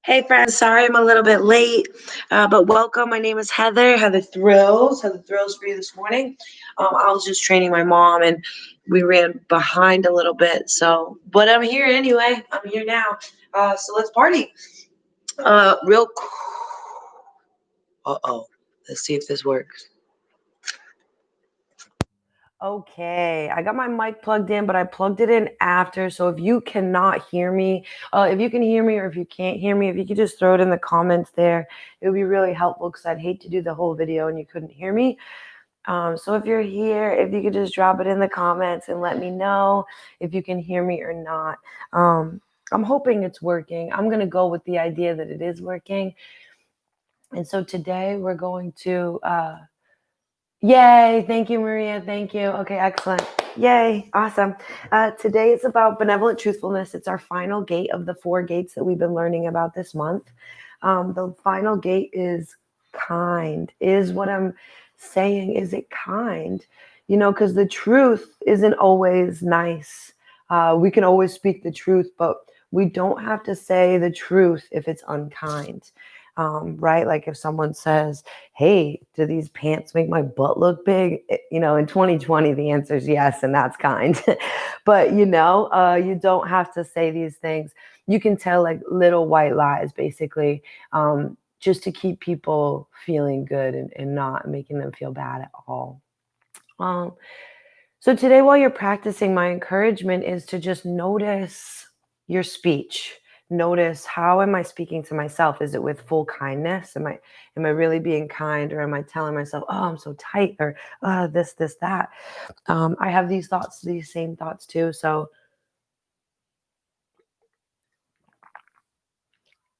Hey friends, sorry I'm a little bit late, but welcome. My name is Heather. Heather Thrills for you this morning. I was just training my mom and we ran behind a little bit. But I'm here anyway. I'm here now. So let's party. Real. Uh-oh. Let's see if this works. Okay, I got my mic plugged in, but I plugged it in after. So if you cannot hear me, if you can hear me or if you can't hear me, if you could just throw it in the comments there, it would be really helpful because I'd hate to do the whole video and you couldn't hear me. So if you're here, if you could just drop it in the comments and let me know if you can hear me or not. I'm hoping it's working. I'm going to go with the idea that it is working. And so today we're going to... Yay. Thank you, Maria. Thank you. Okay, excellent. Yay. Awesome. Today is about benevolent truthfulness. It's our final gate of the 4 gates that we've been learning about this month. The final gate is kind. Is what I'm saying. Is it kind? Because the truth isn't always nice. We can always speak the truth, but we don't have to say the truth if it's unkind. Right? Like if someone says, hey, do these pants make my butt look big? In 2020, the answer is yes, and that's kind. But, you don't have to say these things. You can tell like little white lies, basically, just to keep people feeling good and not making them feel bad at all. So today, while you're practicing, my encouragement is to just notice your speech. Notice, how am I speaking to myself? Is it with full kindness? Am I really being kind, or am I telling myself, oh, I'm so tight, or this, that? I have these same thoughts too. So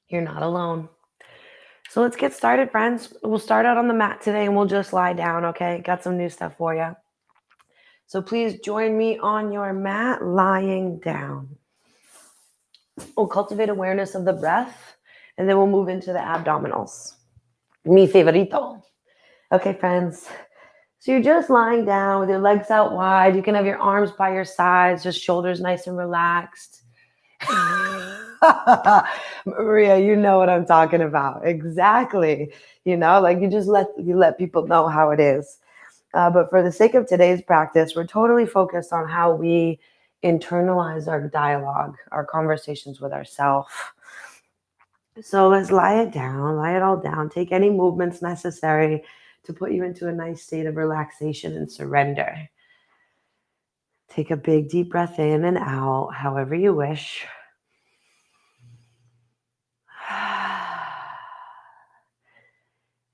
you're not alone. So let's get started, friends. We'll start out on the mat today and we'll just lie down, okay? Got some new stuff for you. So please join me on your mat, lying down. We'll cultivate awareness of the breath, and then we'll move into the abdominals. Mi favorito. Okay, friends. So you're just lying down with your legs out wide. You can have your arms by your sides, just shoulders nice and relaxed. Maria, you know what I'm talking about. Exactly. Like you let people know how it is. But for the sake of today's practice, we're totally focused on how we internalize our dialogue, our conversations with ourselves. So let's lie it all down. Take any movements necessary to put you into a nice state of relaxation and surrender. Take a big deep breath in and out, however you wish.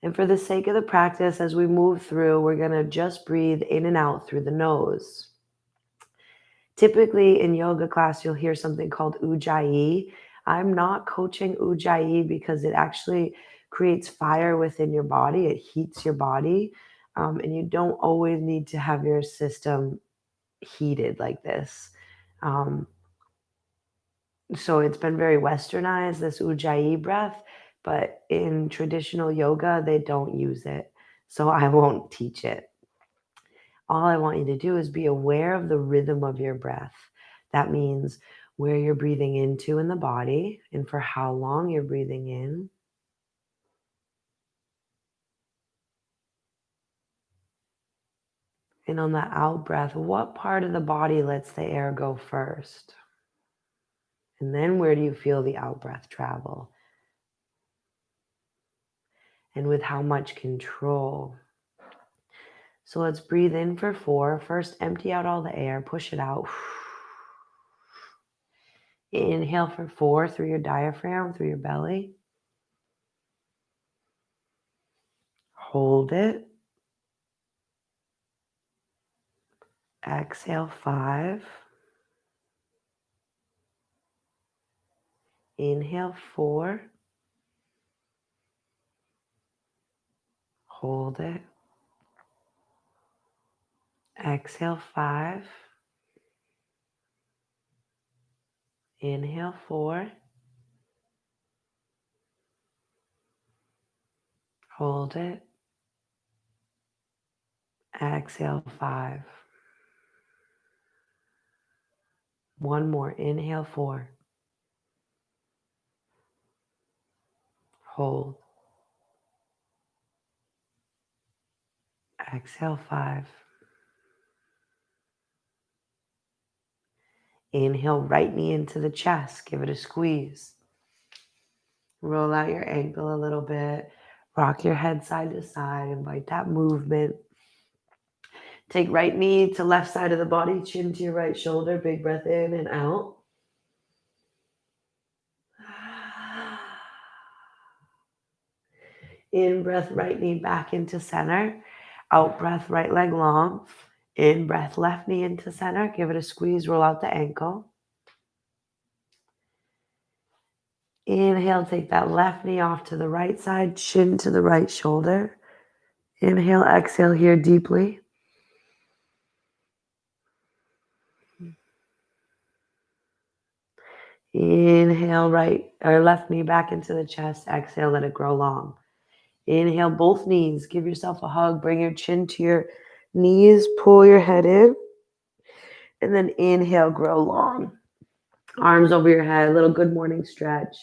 And for the sake of the practice, as we move through, we're going to just breathe in and out through the nose. Typically in yoga class, you'll hear something called Ujjayi. I'm not coaching Ujjayi because it actually creates fire within your body. It heats your body. And you don't always need to have your system heated like this. So it's been very westernized, this Ujjayi breath, but in traditional yoga, they don't use it. So I won't teach it. All I want you to do is be aware of the rhythm of your breath. That means where you're breathing into in the body and for how long you're breathing in. And on the out breath, what part of the body lets the air go first? And then where do you feel the out breath travel? And with how much control? So let's breathe in for 4. First, empty out all the air, push it out. Inhale for 4 through your diaphragm, through your belly. Hold it. Exhale 5. Inhale 4. Hold it. Exhale 5. Inhale 4. Hold it. Exhale 5. One more. Inhale 4. Hold. Exhale, 5. Inhale, right knee into the chest. Give it a squeeze. Roll out your ankle a little bit. Rock your head side to side. Invite that movement. Take right knee to left side of the body, chin to your right shoulder. Big breath in and out. In breath, right knee back into center. Out breath, right leg long. In breath, left knee into center. Give it a squeeze, roll out the ankle. Inhale, take that left knee off to the right side, chin to the right shoulder. Inhale, exhale here deeply. Inhale, right or left knee back into the chest. Exhale, let it grow long. Inhale, both knees. Give yourself a hug. Bring your chin to your knees. Pull your head in. And then inhale, grow long. Arms over your head. Little good morning stretch.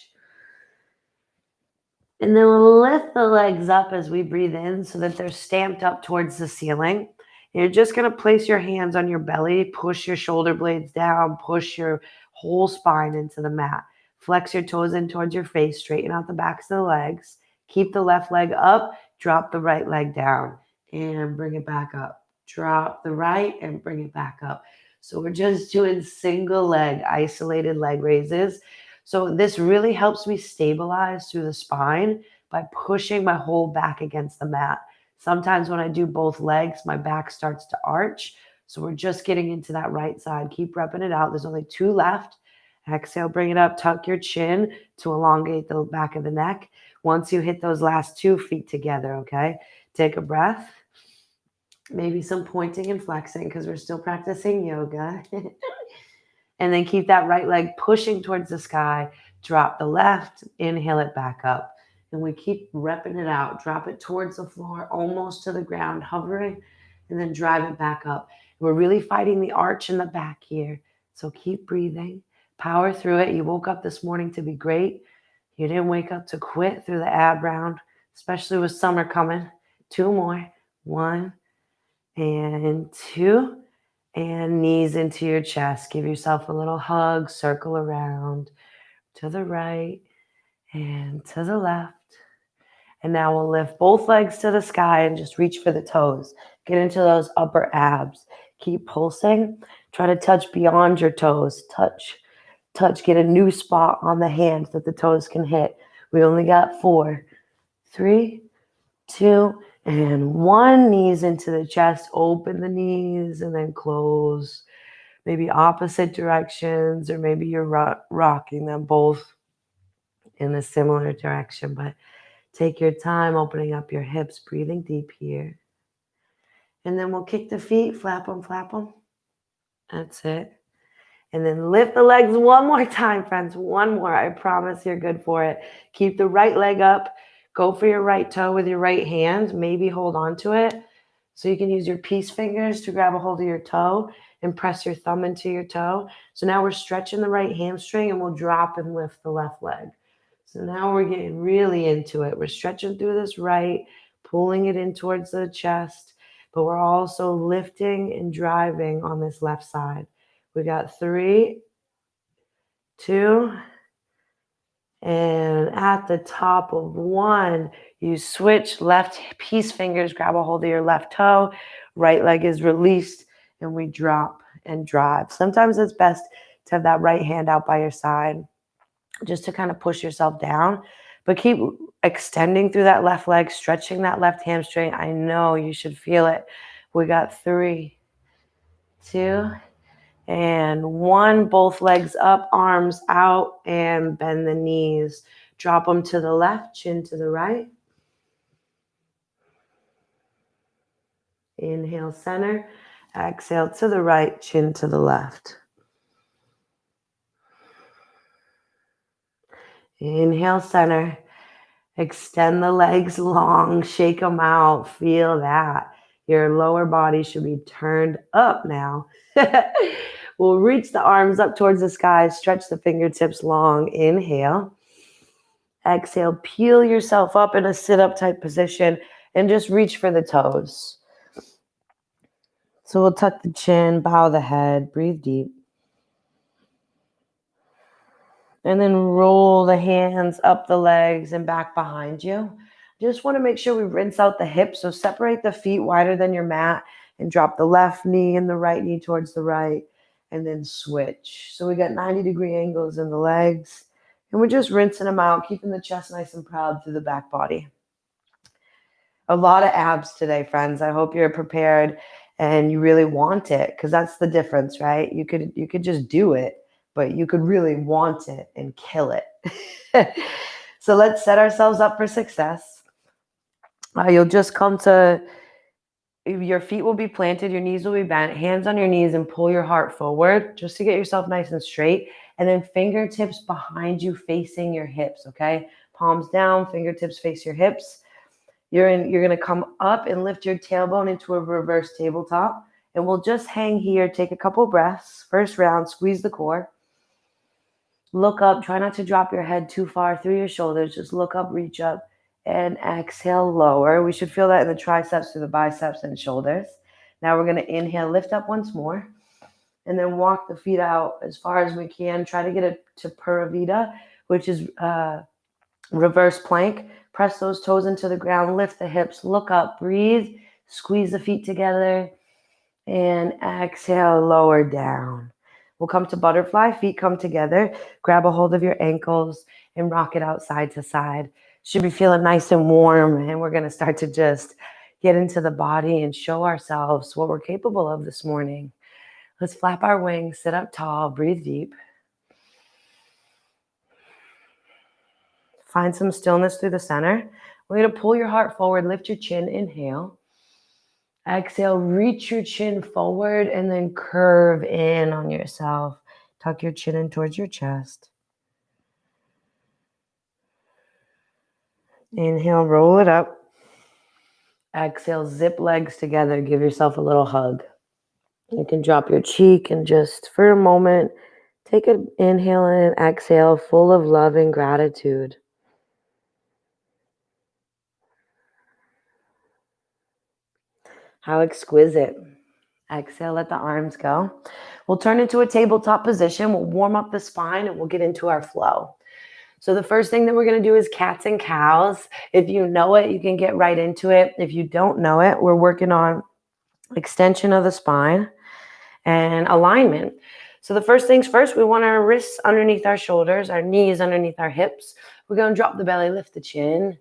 And then we'll lift the legs up as we breathe in so that they're stamped up towards the ceiling. You're just going to place your hands on your belly, push your shoulder blades down, push your whole spine into the mat. Flex your toes in towards your face, straighten out the backs of the legs. Keep the left leg up, drop the right leg down, and bring it back up. Drop the right and bring it back up. So we're just doing single leg, isolated leg raises. So this really helps me stabilize through the spine by pushing my whole back against the mat. Sometimes when I do both legs, my back starts to arch. So we're just getting into that right side. Keep repping it out. There's only 2 left. Exhale, bring it up. Tuck your chin to elongate the back of the neck. Once you hit those last 2 feet together, okay? Take a breath. Maybe some pointing and flexing because we're still practicing yoga. And then keep that right leg pushing towards the sky. Drop the left, inhale it back up. And we keep repping it out. Drop it towards the floor, almost to the ground, hovering, and then drive it back up. We're really fighting the arch in the back here. So keep breathing. Power through it. You woke up this morning to be great. You didn't wake up to quit through the ab round, especially with summer coming. 2 more. 1 and 2. And knees into your chest. Give yourself a little hug. Circle around to the right and to the left. And now we'll lift both legs to the sky and just reach for the toes. Get into those upper abs. Keep pulsing. Try to touch beyond your toes. Touch. Get a new spot on the hands that the toes can hit. We only got 4, 3, 2, and 1. Knees into the chest. Open the knees and then close. Maybe opposite directions, or maybe you're rocking them both in a similar direction. But take your time opening up your hips, breathing deep here. And then we'll kick the feet, flap them, flap them. That's it. And then lift the legs one more time, friends. One more. I promise you're good for it. Keep the right leg up. Go for your right toe with your right hand. Maybe hold on to it. So you can use your peace fingers to grab a hold of your toe and press your thumb into your toe. So now we're stretching the right hamstring and we'll drop and lift the left leg. So now we're getting really into it. We're stretching through this right, pulling it in towards the chest, but we're also lifting and driving on this left side. We got 3, 2, and at the top of 1, you switch left peace fingers, grab a hold of your left toe, right leg is released, and we drop and drive. Sometimes it's best to have that right hand out by your side just to kind of push yourself down, but keep extending through that left leg, stretching that left hamstring. I know you should feel it. We got 3, 2, and 1. Both legs up, arms out, and bend the knees. Drop them to the left, chin to the right. Inhale, center. Exhale to the right, chin to the left. Inhale, center. Extend the legs long, shake them out. Feel that. Your lower body should be turned up now. We'll reach the arms up towards the sky, stretch the fingertips long. Inhale. Exhale, peel yourself up in a sit-up type position and just reach for the toes. So we'll tuck the chin, bow the head, breathe deep. And then roll the hands up the legs and back behind you. Just want to make sure we rinse out the hips. So separate the feet wider than your mat and drop the left knee and the right knee towards the right. And then switch. So we got 90-degree angles in the legs. And we're just rinsing them out, keeping the chest nice and proud through the back body. A lot of abs today, friends. I hope you're prepared and you really want it, because that's the difference, right? You could just do it, but you could really want it and kill it. So let's set ourselves up for success. You'll just come to, your feet will be planted, your knees will be bent, hands on your knees, and pull your heart forward just to get yourself nice and straight. And then fingertips behind you facing your hips, okay? Palms down, fingertips face your hips. You're going to come up and lift your tailbone into a reverse tabletop. And we'll just hang here, take a couple breaths. First round, squeeze the core. Look up, try not to drop your head too far through your shoulders. Just look up, reach up, and exhale, lower. We should feel that in the triceps, through the biceps and shoulders. Now we're going to inhale, lift up once more, and then walk the feet out as far as we can. Try to get it to Pura Vida, which is reverse plank. Press those toes into the ground, lift the hips, look up, breathe, squeeze the feet together, and exhale, lower down. We'll come to butterfly, feet come together, grab a hold of your ankles and rock it out side to side. Should be feeling nice and warm, and we're going to start to just get into the body and show ourselves what we're capable of this morning. Let's flap our wings, sit up tall, breathe deep. Find some stillness through the center. We're going to pull your heart forward, lift your chin, inhale. Exhale, reach your chin forward and then curve in on yourself. Tuck your chin in towards your chest. Inhale, roll it up. Exhale, zip legs together. Give yourself a little hug. You can drop your cheek and just for a moment, take an inhale and an exhale full of love and gratitude. How exquisite. Exhale, let the arms go. We'll turn into a tabletop position. We'll warm up the spine and we'll get into our flow. So the first thing that we're going to do is cats and cows. If you know it, you can get right into it. If you don't know it, we're working on extension of the spine and alignment. So the first things first, we want our wrists underneath our shoulders, our knees underneath our hips. We're going to drop the belly, lift the chin,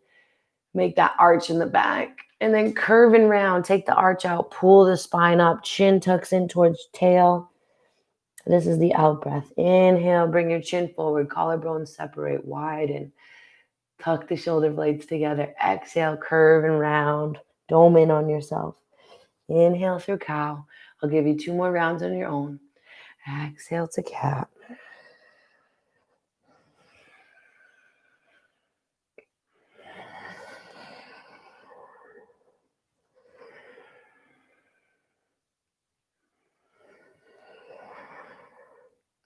make that arch in the back, and then curve and round. Take the arch out, pull the spine up, chin tucks in towards tail. This is the out breath. Inhale, bring your chin forward, collarbones separate, widen. Tuck the shoulder blades together. Exhale, curve and round. Dome in on yourself. Inhale through cow. I'll give you 2 more rounds on your own. Exhale to cat.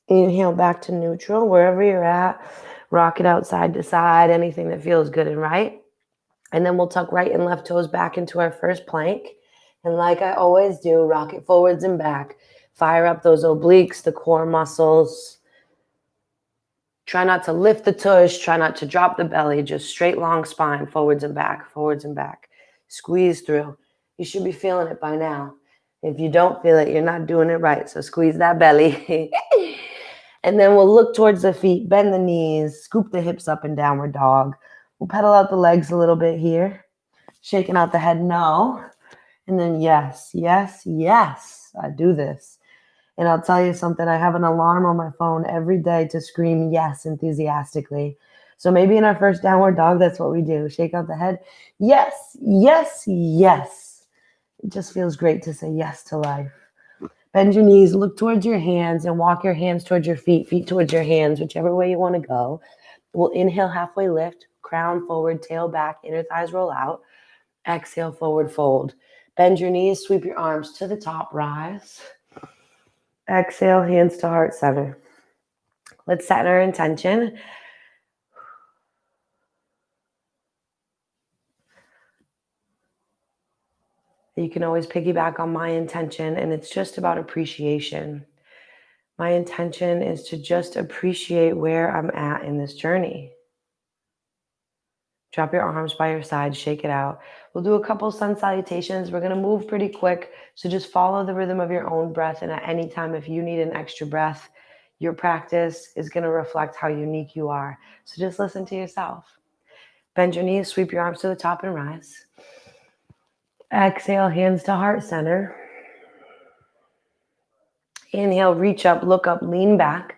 Inhale back to neutral, wherever you're at. Rock it out side to side, anything that feels good and right. And then we'll tuck right and left toes back into our first plank. And like I always do, rock it forwards and back. Fire up those obliques, the core muscles. Try not to lift the tush. Try not to drop the belly. Just straight, long spine, forwards and back, forwards and back. Squeeze through. You should be feeling it by now. If you don't feel it, you're not doing it right. So squeeze that belly. And then we'll look towards the feet, bend the knees, scoop the hips up in downward dog. We'll pedal out the legs a little bit here. Shaking out the head, no. And then yes, yes, yes, I do this. And I'll tell you something, I have an alarm on my phone every day to scream yes enthusiastically. So maybe in our first downward dog, that's what we do. Shake out the head. Yes, yes, yes. It just feels great to say yes to life. Bend your knees, look towards your hands, and walk your hands towards your feet, feet towards your hands, whichever way you want to go. We'll inhale, halfway lift, crown forward, tail back, inner thighs roll out. Exhale, forward fold. Bend your knees, sweep your arms to the top, rise. Exhale, hands to heart center. Let's set our intention. You can always piggyback on my intention, and it's just about appreciation. My intention is to just appreciate where I'm at in this journey. Drop your arms by your side, shake it out. We'll do a couple sun salutations. We're going to move pretty quick, so just follow the rhythm of your own breath, and at any time, if you need an extra breath, your practice is going to reflect how unique you are. So just listen to yourself. Bend your knees, sweep your arms to the top and rise. Exhale, hands to heart center. Inhale, reach up, look up, lean back.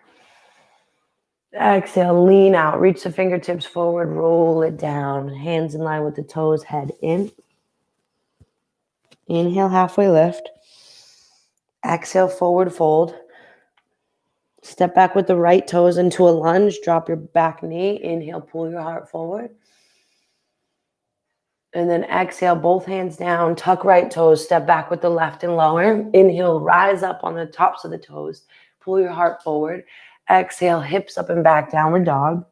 Exhale, lean out, reach the fingertips forward, roll it down. Hands in line with the toes, head in. Inhale, halfway lift. Exhale, forward fold. Step back with the right toes into a lunge. Drop your back knee. Inhale, pull your heart forward. And then exhale, both hands down, tuck right toes, step back with the left and lower. Inhale, rise up on the tops of the toes. Pull your heart forward. Exhale, hips up and back, downward dog.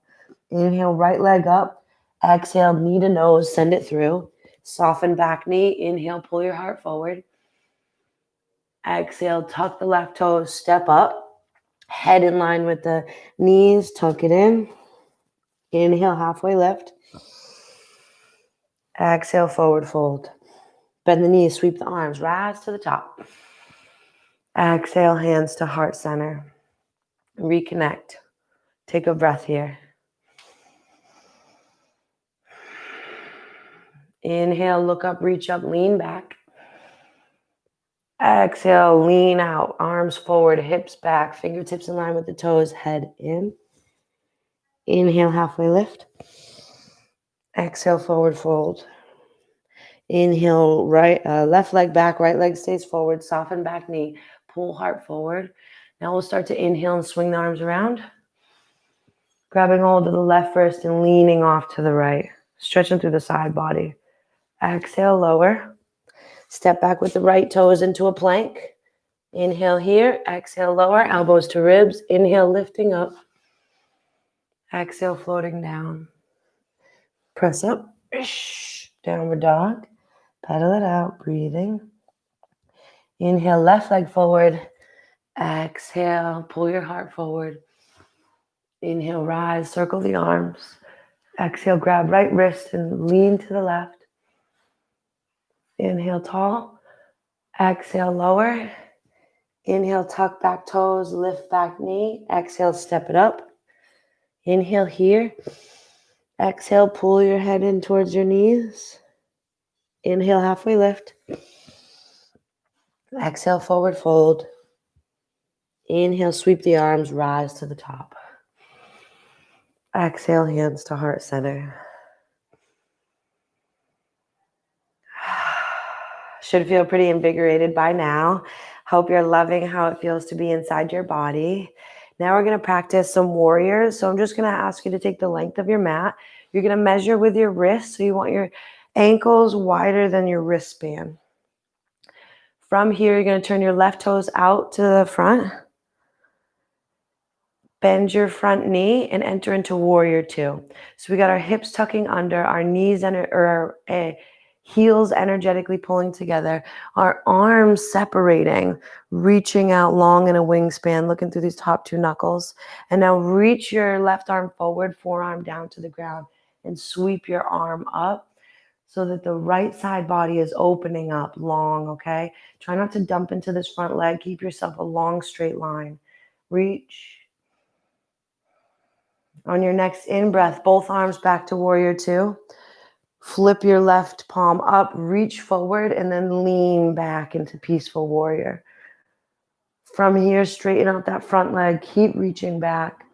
Inhale, right leg up. Exhale, knee to nose, send it through. Soften back knee. Inhale, pull your heart forward. Exhale, tuck the left toes, step up. Head in line with the knees, tuck it in. Inhale, halfway lift. Exhale, forward fold. Bend the knees, sweep the arms, rise to the top. Exhale, hands to heart center. Reconnect. Take a breath here. Inhale, look up, reach up, lean back. Exhale, lean out, arms forward, hips back, fingertips in line with the toes, head in. Inhale, halfway lift. Exhale, forward fold. Inhale, left leg back, right leg stays forward, soften back knee, pull heart forward. Now we'll start to inhale and swing the arms around. Grabbing hold of the left wrist and leaning off to the right, stretching through the side body. Exhale, lower. Step back with the right toes into a plank. Inhale here, exhale, lower, elbows to ribs. Inhale, lifting up. Exhale, floating down. Press up, downward dog. Pedal it out, breathing. Inhale, left leg forward. Exhale, pull your heart forward. Inhale, rise, circle the arms. Exhale, grab right wrist and lean to the left. Inhale, tall. Exhale, lower. Inhale, tuck back toes, lift back knee. Exhale, step it up. Inhale here. Exhale, pull your head in towards your knees. Inhale, halfway lift. Exhale, forward fold. Inhale, sweep the arms, rise to the top. Exhale, hands to heart center. Should feel pretty invigorated by now. Hope you're loving how it feels to be inside your body. Now we're going to practice some warriors. So I'm just going to ask you to take the length of your mat. You're going to measure with your wrist. So you want your ankles wider than your wrist span. From here, you're going to turn your left toes out to the front. Bend your front knee and enter into warrior two. So we got our hips tucking under, our knees and our heels energetically pulling together, our arms separating, reaching out long in a wingspan, looking through these top two knuckles. And now reach your left arm forward, forearm down to the ground, and sweep your arm up so that the right side body is opening up long, okay? Try not to dump into this front leg. Keep yourself a long straight line. Reach. On your next in-breath, both arms back to warrior two. Flip your left palm up, reach forward, and then lean back into peaceful warrior. From here, straighten out that front leg. Keep reaching back.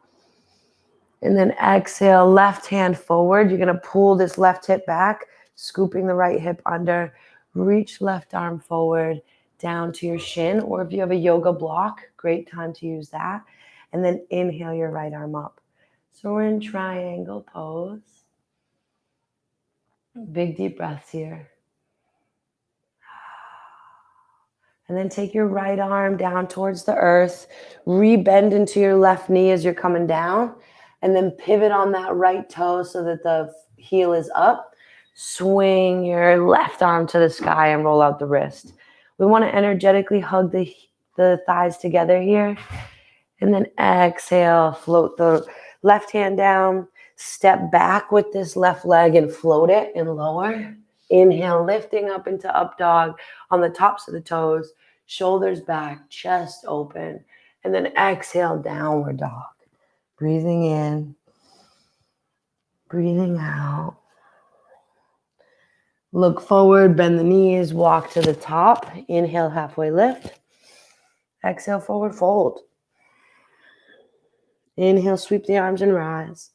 And then exhale, left hand forward. You're going to pull this left hip back, scooping the right hip under. Reach left arm forward down to your shin. Or if you have a yoga block, great time to use that. And then inhale your right arm up. So we're in triangle pose. Big deep breaths here. And then take your right arm down towards the earth. Rebend into your left knee as you're coming down. And then pivot on that right toe so that the heel is up. Swing your left arm to the sky and roll out the wrist. We want to energetically hug the thighs together here. And then exhale, float the left hand down. Step back with this left leg and float it and lower. Inhale, lifting up into up dog on the tops of the toes. Shoulders back, chest open. And then exhale, downward dog. Breathing in, breathing out. Look forward, bend the knees, walk to the top. Inhale, halfway lift. Exhale, forward fold. Inhale, sweep the arms and rise.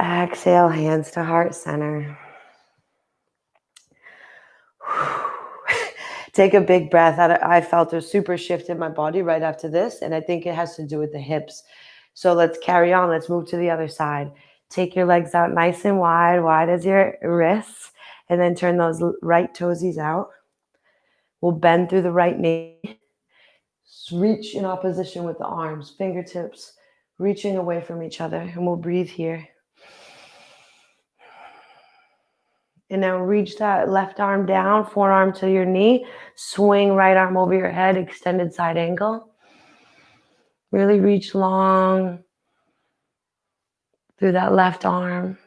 Exhale, hands to heart center. Take a big breath. I felt a super shift in my body right after this, and I think it has to do with the hips. So let's carry on. Let's move to the other side. Take your legs out nice and wide as your wrists, and then turn those right toesies out. We'll bend through the right knee. Reach in opposition with the arms, fingertips reaching away from each other, and we'll breathe here. And now reach that left arm down, forearm to your knee. Swing right arm over your head, extended side angle. Really reach long through that left arm.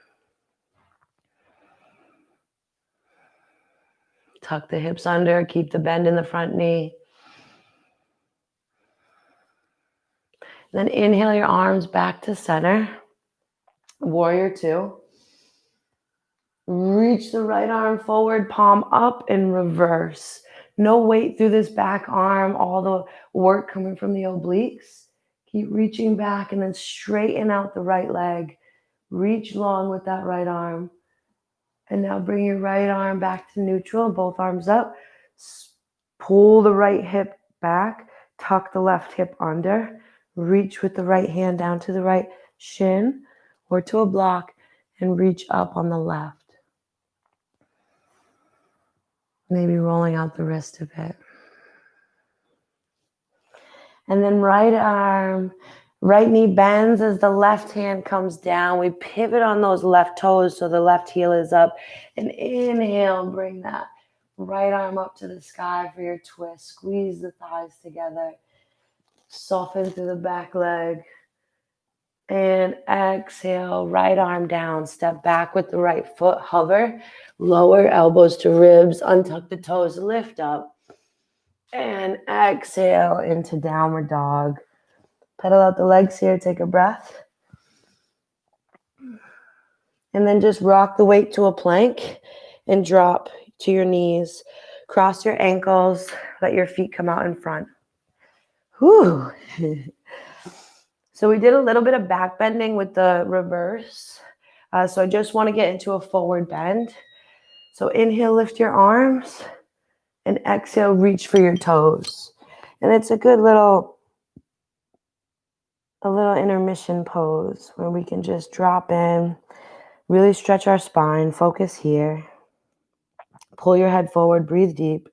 Tuck the hips under, keep the bend in the front knee. Then inhale your arms back to center. Warrior two. Reach the right arm forward, palm up and reverse. No weight through this back arm, all the work coming from the obliques. Keep reaching back and then straighten out the right leg. Reach long with that right arm. And now bring your right arm back to neutral, both arms up. Pull the right hip back, tuck the left hip under. Reach with the right hand down to the right shin or to a block and reach up on the left. Maybe rolling out the wrist a bit. And then right arm, right knee bends as the left hand comes down. We pivot on those left toes so the left heel is up. And inhale, bring that right arm up to the sky for your twist. Squeeze the thighs together. Soften through the back leg. And exhale, right arm down. Step back with the right foot. Hover. Lower elbows to ribs. Untuck the toes. Lift up. And exhale into downward dog. Pedal out the legs here. Take a breath. And then just rock the weight to a plank and drop to your knees. Cross your ankles. Let your feet come out in front. Whew. So we did a little bit of back bending with the reverse. So I just want to get into a forward bend. So inhale, lift your arms. And exhale, reach for your toes. And it's a good little intermission pose where we can just drop in, really stretch our spine, focus here. Pull your head forward, breathe deep.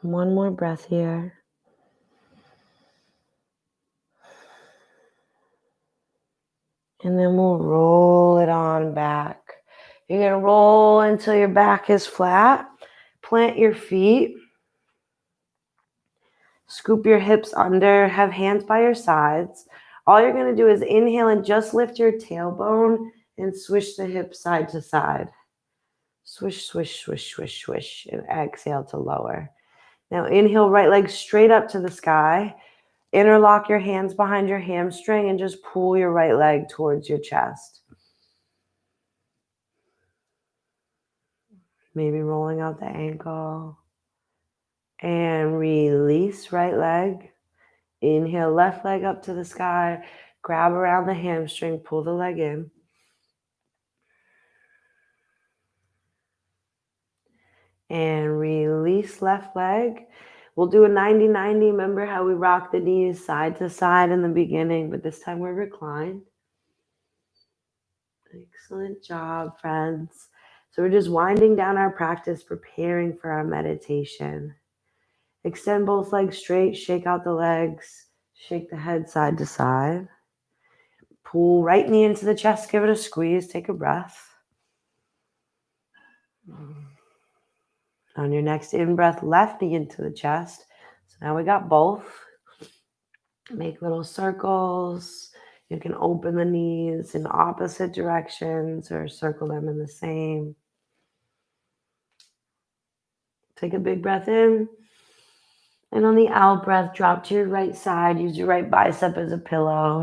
One more breath here. And then we'll roll it on back. You're going to roll until your back is flat. Plant your feet. Scoop your hips under. Have hands by your sides. All you're going to do is inhale and just lift your tailbone and swish the hips side to side. Swish, swish, swish, swish, swish. And exhale to lower. Now inhale, right leg straight up to the sky. Interlock your hands behind your hamstring and just pull your right leg towards your chest. Maybe rolling out the ankle. And release right leg. Inhale, left leg up to the sky. Grab around the hamstring, pull the leg in. And release left leg. We'll do a 90-90. Remember how we rock the knees side to side in the beginning, but this time we're reclined. Excellent job, friends. So we're just winding down our practice, preparing for our meditation. Extend both legs straight, shake out the legs, shake the head side to side. Pull right knee into the chest, give it a squeeze, take a breath. On your next in-breath, left knee into the chest. So now we got both. Make little circles. You can open the knees in opposite directions or circle them in the same. Take a big breath in. And on the out breath, drop to your right side. Use your right bicep as a pillow.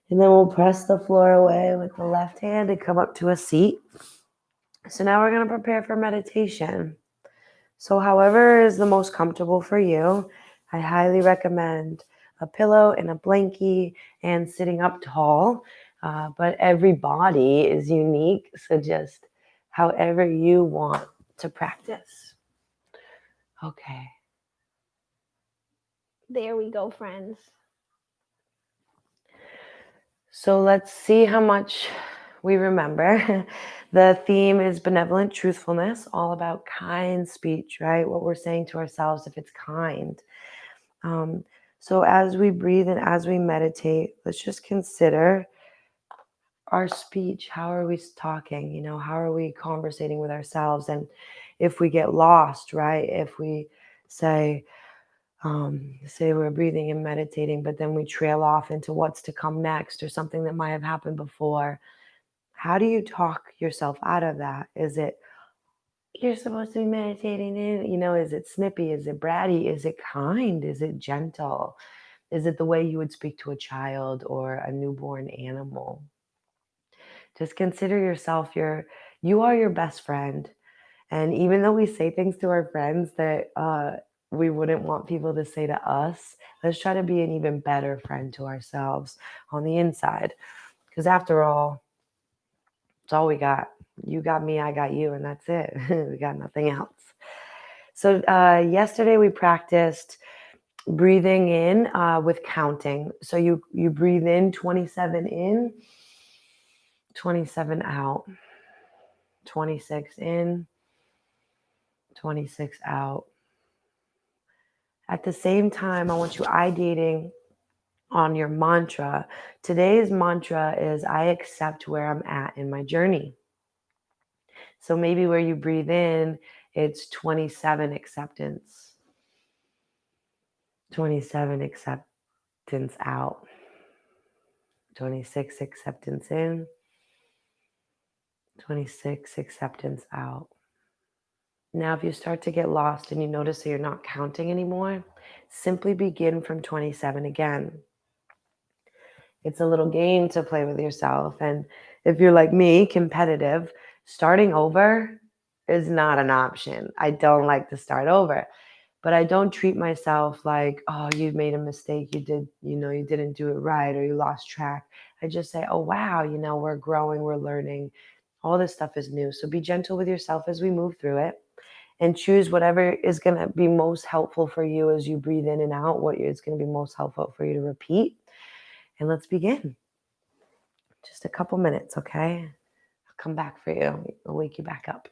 And then we'll press the floor away with the left hand and come up to a seat. So now we're going to prepare for meditation. So however is the most comfortable for you, I highly recommend a pillow and a blankie and sitting up tall. But every body is unique. So just however you want to practice. Okay. There we go, friends. So let's see how much we remember. The theme is benevolent truthfulness, all about kind speech, right? What we're saying to ourselves if it's kind. So as we breathe and as we meditate, let's just consider our speech. How are we talking? You know, how are we conversating with ourselves? And if we get lost, right? If we say we're breathing and meditating, but then we trail off into what's to come next or something that might have happened before. How do you talk yourself out of that? Is it, you're supposed to be meditating in, you know, is it snippy? Is it bratty? Is it kind? Is it gentle? Is it the way you would speak to a child or a newborn animal? Just consider yourself you are your best friend. And even though we say things to our friends that we wouldn't want people to say to us, let's try to be an even better friend to ourselves on the inside. Because after all, it's all we got. You got me, I got you, and that's it. We got nothing else. So yesterday we practiced breathing in with counting. So you breathe in 27 in, 27 out, 26 in, 26 out. At the same time, I want you ideating on your mantra. Today's mantra is I accept where I'm at in my journey. So maybe where you breathe in, it's 27 acceptance. 27 acceptance out. 26 acceptance in. 26 acceptance out. Now, if you start to get lost and you notice that you're not counting anymore, simply begin from 27 again. It's a little game to play with yourself. And if you're like me, competitive, starting over is not an option. I don't like to start over, but I don't treat myself like, oh, you made a mistake. You didn't do it right, or you lost track. I just say, oh, wow, we're growing, we're learning. All this stuff is new. So be gentle with yourself as we move through it and choose whatever is going to be most helpful for you as you breathe in and out, what is going to be most helpful for you to repeat. And let's begin. Just a couple minutes, okay? I'll come back for you. I'll wake you back up.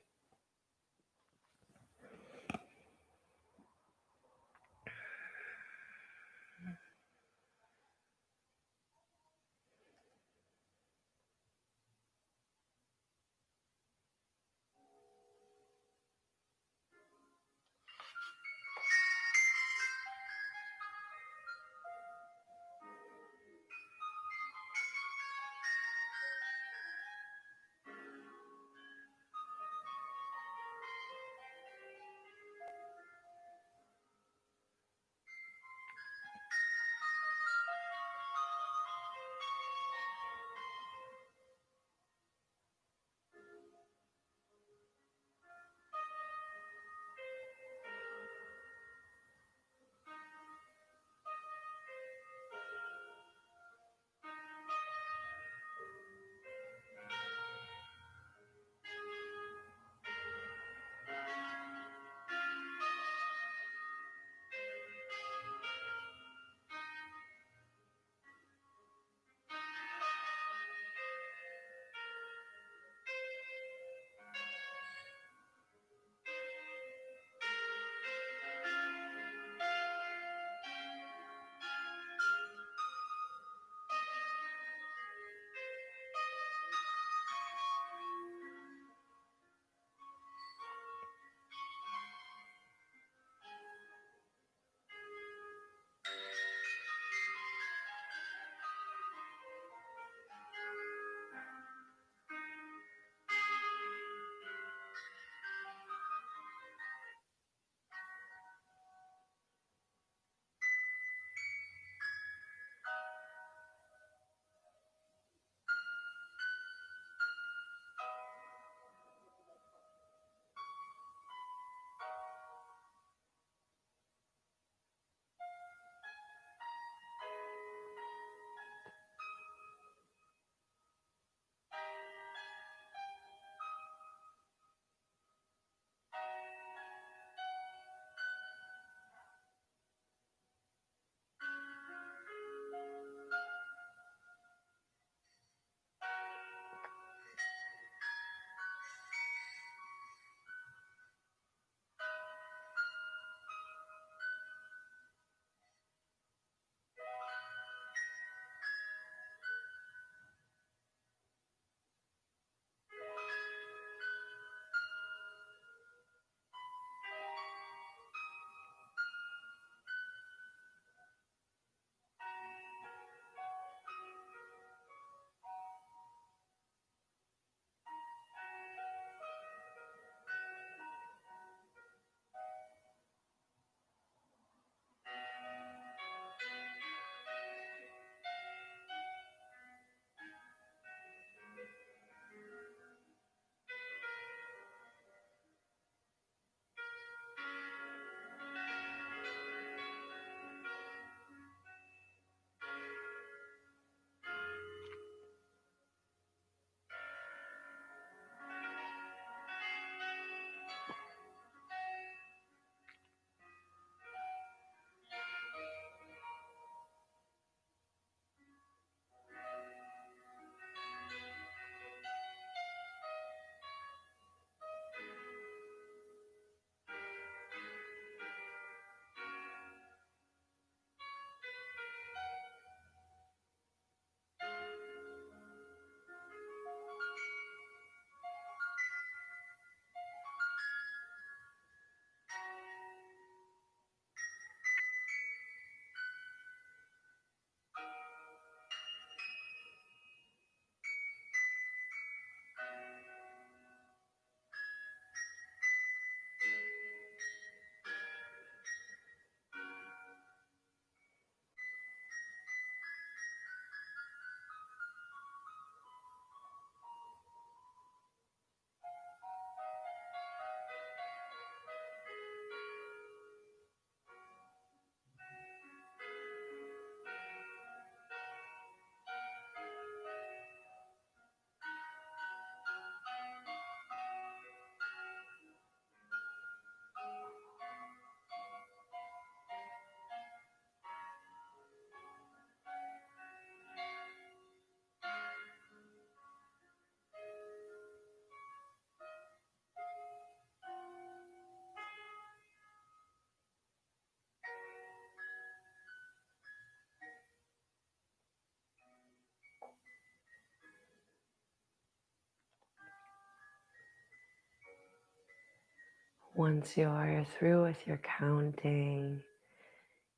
Once you're through with your counting,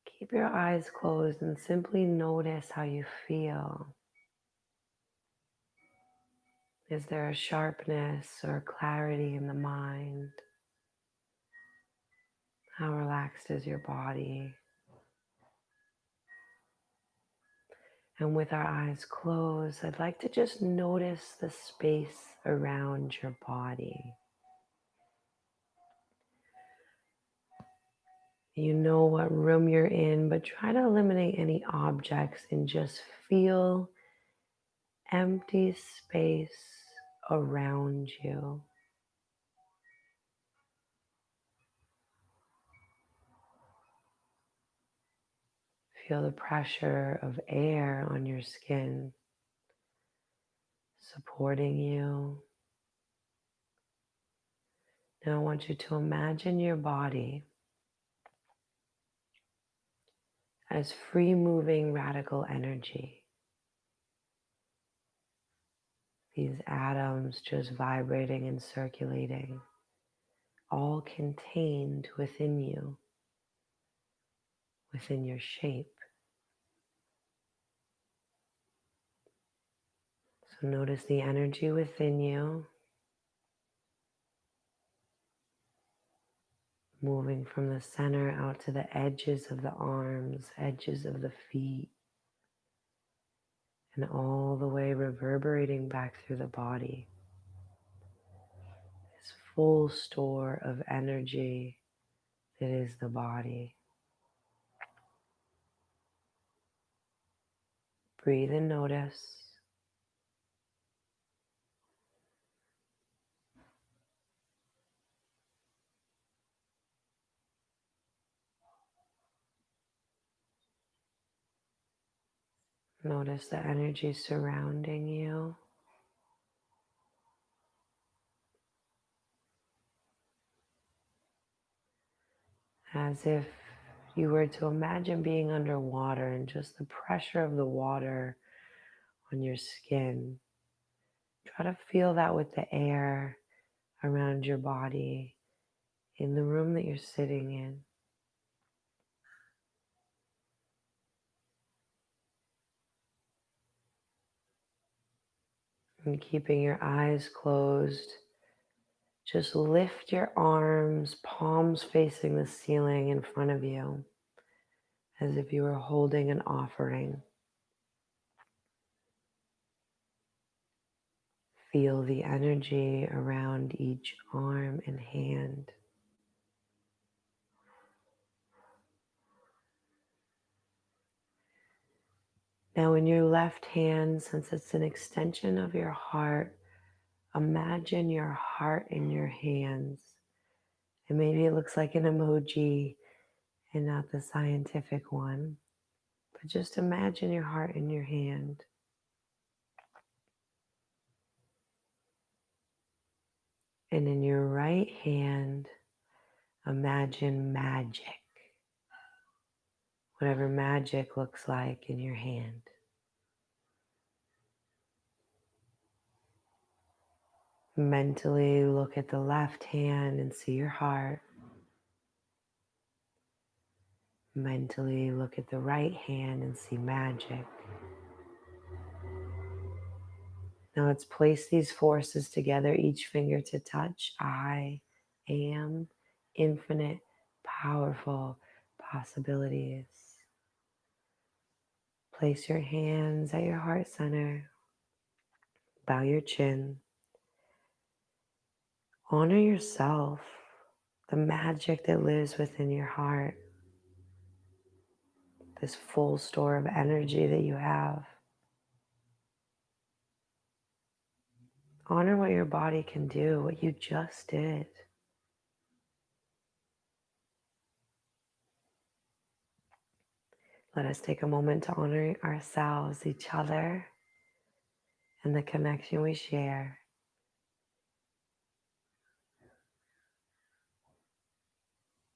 keep your eyes closed and simply notice how you feel. Is there a sharpness or clarity in the mind? How relaxed is your body? And with our eyes closed, I'd like to just notice the space around your body. You know what room you're in, but try to eliminate any objects and just feel empty space around you. Feel the pressure of air on your skin, supporting you. Now I want you to imagine your body as free-moving radical energy. These atoms just vibrating and circulating, all contained within you, within your shape. So notice the energy within you, moving from the center out to the edges of the arms, edges of the feet, and all the way reverberating back through the body. This full store of energy that is the body. Breathe and notice. Notice the energy surrounding you. As if you were to imagine being underwater and just the pressure of the water on your skin. Try to feel that with the air around your body in the room that you're sitting in. And keeping your eyes closed, just lift your arms, palms facing the ceiling in front of you, as if you were holding an offering. Feel the energy around each arm and hand. Now in your left hand, since it's an extension of your heart, imagine your heart in your hands. And maybe it looks like an emoji and not the scientific one. But just imagine your heart in your hand. And in your right hand, imagine magic. Whatever magic looks like in your hand. Mentally look at the left hand and see your heart. Mentally look at the right hand and see magic. Now let's place these forces together, each finger to touch. I am infinite, powerful possibilities. Place your hands at your heart center. Bow your chin. Honor yourself, the magic that lives within your heart, this full store of energy that you have. Honor what your body can do, what you just did. Let us take a moment to honor ourselves, each other, and the connection we share.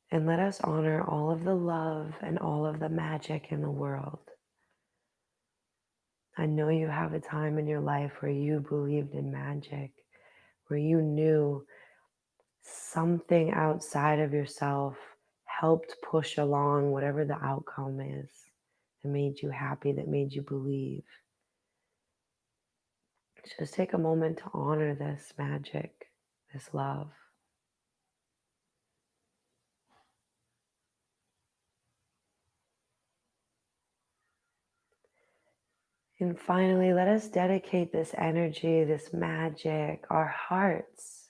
And let us honor all of the love and all of the magic in the world. I know you have a time in your life where you believed in magic, where you knew something outside of yourself helped push along whatever the outcome is that made you happy, that made you believe. Just take a moment to honor this magic, this love. And finally, let us dedicate this energy, this magic, our hearts.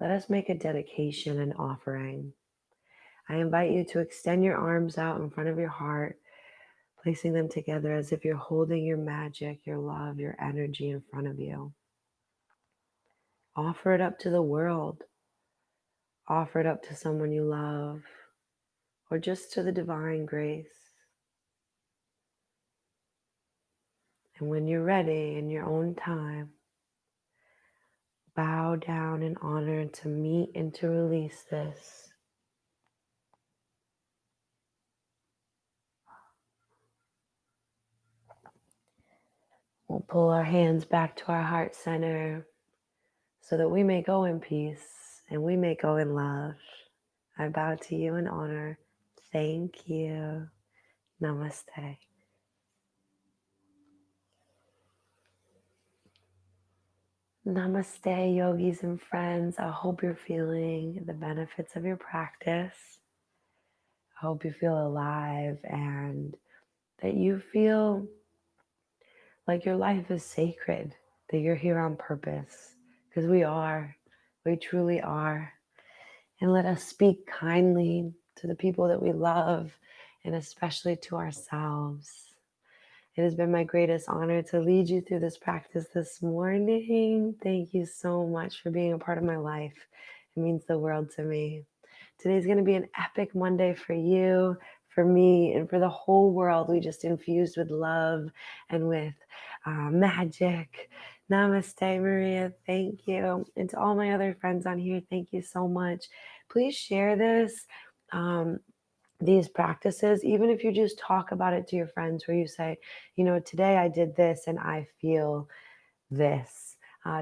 Let us make a dedication and offering. I invite you to extend your arms out in front of your heart, placing them together as if you're holding your magic, your love, your energy in front of you. Offer it up to the world. Offer it up to someone you love, or just to the divine grace. And when you're ready in your own time, bow down in honor to meet and to release this. We'll pull our hands back to our heart center so that we may go in peace and we may go in love. I bow to you in honor. Thank you. Namaste. Namaste, yogis and friends. I hope you're feeling the benefits of your practice. I hope you feel alive and that you feel like your life is sacred, that you're here on purpose, because we are. We truly are. And let us speak kindly to the people that we love, and especially to ourselves. It has been my greatest honor to lead you through this practice this morning. Thank you so much for being a part of my life. It means the world to me. Today's going to be an epic Monday for you, for me, and for the whole world. We just infused with love and with magic. Namaste, Maria. Thank you. And to all my other friends on here, thank you so much. Please share this. These practices, even if you just talk about it to your friends where you say, today I did this and I feel this.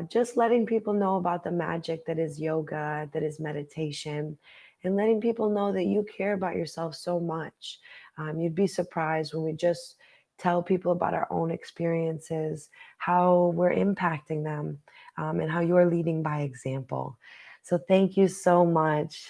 Just letting people know about the magic that is yoga, that is meditation, and letting people know that you care about yourself so much. You'd be surprised when we just tell people about our own experiences, how we're impacting them, and how you're leading by example. So thank you so much.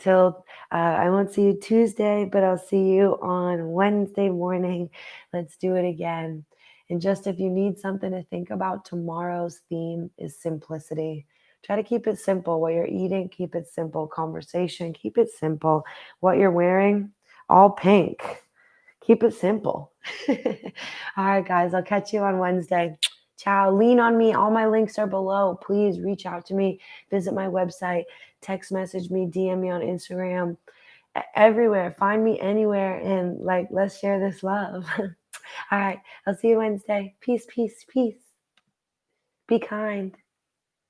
Till I won't see you Tuesday, but I'll see you on Wednesday morning. Let's do it again. And just if you need something to think about, tomorrow's theme is simplicity. Try to keep it simple. What you're eating, keep it simple. Conversation, keep it simple. What you're wearing, all pink. Keep it simple. All right, guys, I'll catch you on Wednesday. Ciao. Lean on me. All my links are below. Please reach out to me. Visit my website. Text message me. DM me on Instagram. Everywhere. Find me anywhere. And let's share this love. All right. I'll see you Wednesday. Peace, peace, peace. Be kind.